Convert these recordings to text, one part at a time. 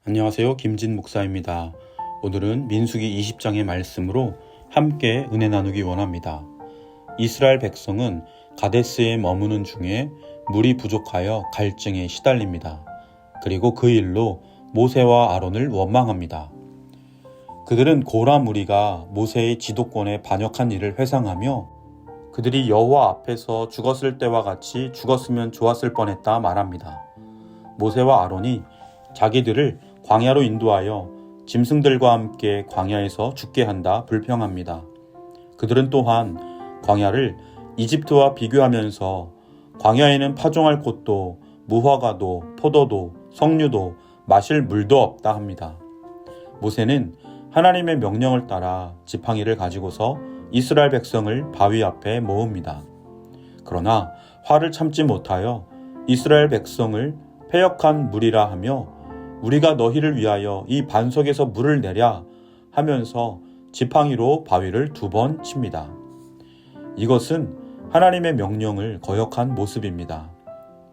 안녕하세요. 김진 목사입니다. 오늘은 민수기 20장의 말씀으로 함께 은혜 나누기 원합니다. 이스라엘 백성은 가데스에 머무는 중에 물이 부족하여 갈증에 시달립니다. 그리고 그 일로 모세와 아론을 원망합니다. 그들은 고라 무리가 모세의 지도권에 반역한 일을 회상하며 그들이 여호와 앞에서 죽었을 때와 같이 죽었으면 좋았을 뻔했다 말합니다. 모세와 아론이 자기들을 광야로 인도하여 짐승들과 함께 광야에서 죽게 한다 불평합니다. 그들은 또한 광야를 이집트와 비교하면서 광야에는 파종할 곳도 무화과도 포도도 석류도 마실 물도 없다 합니다. 모세는 하나님의 명령을 따라 지팡이를 가지고서 이스라엘 백성을 바위 앞에 모읍니다. 그러나 화를 참지 못하여 이스라엘 백성을 패역한 무리라 하며 우리가 너희를 위하여 이 반석에서 물을 내랴 하면서 지팡이로 바위를 2번 칩니다. 이것은 하나님의 명령을 거역한 모습입니다.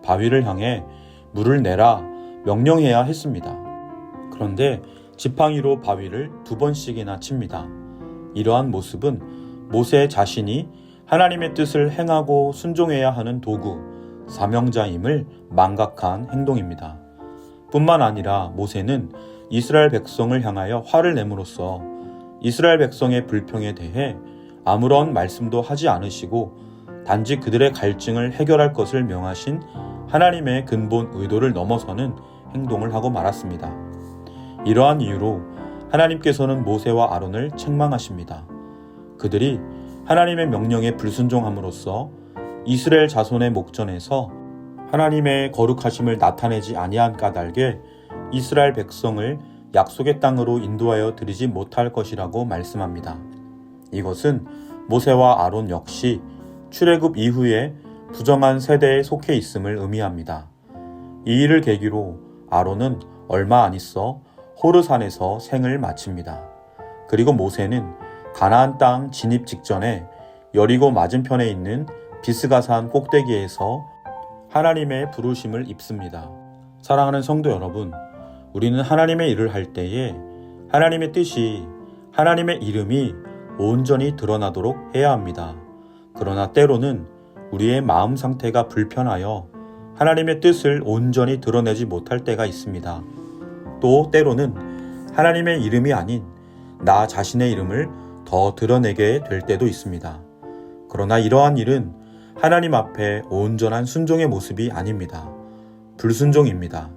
바위를 향해 물을 내라 명령해야 했습니다. 그런데 지팡이로 바위를 2번씩이나 칩니다. 이러한 모습은 모세 자신이 하나님의 뜻을 행하고 순종해야 하는 도구, 사명자임을 망각한 행동입니다. 뿐만 아니라 모세는 이스라엘 백성을 향하여 화를 내므로써 이스라엘 백성의 불평에 대해 아무런 말씀도 하지 않으시고 단지 그들의 갈증을 해결할 것을 명하신 하나님의 근본 의도를 넘어서는 행동을 하고 말았습니다. 이러한 이유로 하나님께서는 모세와 아론을 책망하십니다. 그들이 하나님의 명령에 불순종함으로써 이스라엘 자손의 목전에서 하나님의 거룩하심을 나타내지 아니한 까닭에 이스라엘 백성을 약속의 땅으로 인도하여 드리지 못할 것이라고 말씀합니다. 이것은 모세와 아론 역시 출애굽 이후에 부정한 세대에 속해 있음을 의미합니다. 이 일을 계기로 아론은 얼마 안 있어 호르산에서 생을 마칩니다. 그리고 모세는 가나안 땅 진입 직전에 여리고 맞은편에 있는 비스가산 꼭대기에서 하나님의 부르심을 입습니다. 사랑하는 성도 여러분, 우리는 하나님의 일을 할 때에 하나님의 뜻이, 하나님의 이름이 온전히 드러나도록 해야 합니다. 그러나 때로는 우리의 마음 상태가 불편하여 하나님의 뜻을 온전히 드러내지 못할 때가 있습니다. 또 때로는 하나님의 이름이 아닌 나 자신의 이름을 더 드러내게 될 때도 있습니다. 그러나 이러한 일은 하나님 앞에 온전한 순종의 모습이 아닙니다. 불순종입니다.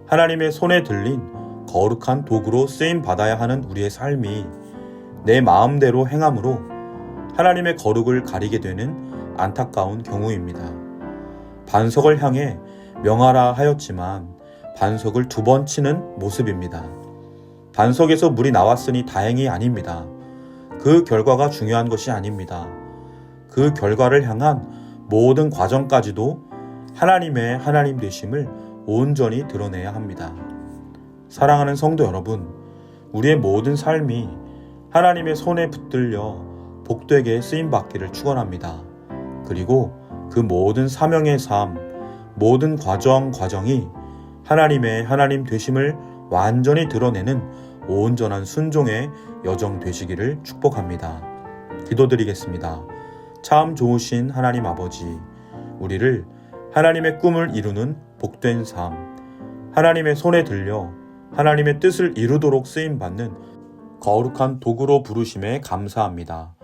하나님의 손에 들린 거룩한 도구로 쓰임 받아야 하는 우리의 삶이 내 마음대로 행함으로 하나님의 거룩을 가리게 되는 안타까운 경우입니다. 반석을 향해 명하라 하였지만 반석을 2번 치는 모습입니다. 반석에서 물이 나왔으니 다행이 아닙니다. 그 결과가 중요한 것이 아닙니다. 그 결과를 향한 모든 과정까지도 하나님의 하나님 되심을 온전히 드러내야 합니다. 사랑하는 성도 여러분, 우리의 모든 삶이 하나님의 손에 붙들려 복되게 쓰임받기를 축원합니다. 그리고 그 모든 사명의 삶, 모든 과정이 하나님의 하나님 되심을 완전히 드러내는 온전한 순종의 여정 되시기를 축복합니다. 기도드리겠습니다. 참 좋으신 하나님 아버지, 우리를 하나님의 꿈을 이루는 복된 삶, 하나님의 손에 들려 하나님의 뜻을 이루도록 쓰임받는 거룩한 도구로 부르심에 감사합니다.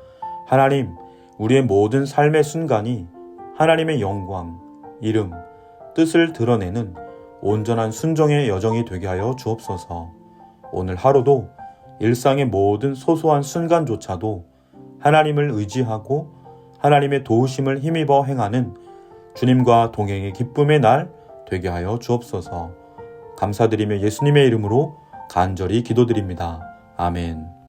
하나님, 우리의 모든 삶의 순간이 하나님의 영광, 이름, 뜻을 드러내는 온전한 순종의 여정이 되게 하여 주옵소서. 오늘 하루도 일상의 모든 소소한 순간조차도 하나님을 의지하고 하나님의 도우심을 힘입어 행하는 주님과 동행의 기쁨의 날 되게 하여 주옵소서. 감사드리며 예수님의 이름으로 간절히 기도드립니다. 아멘.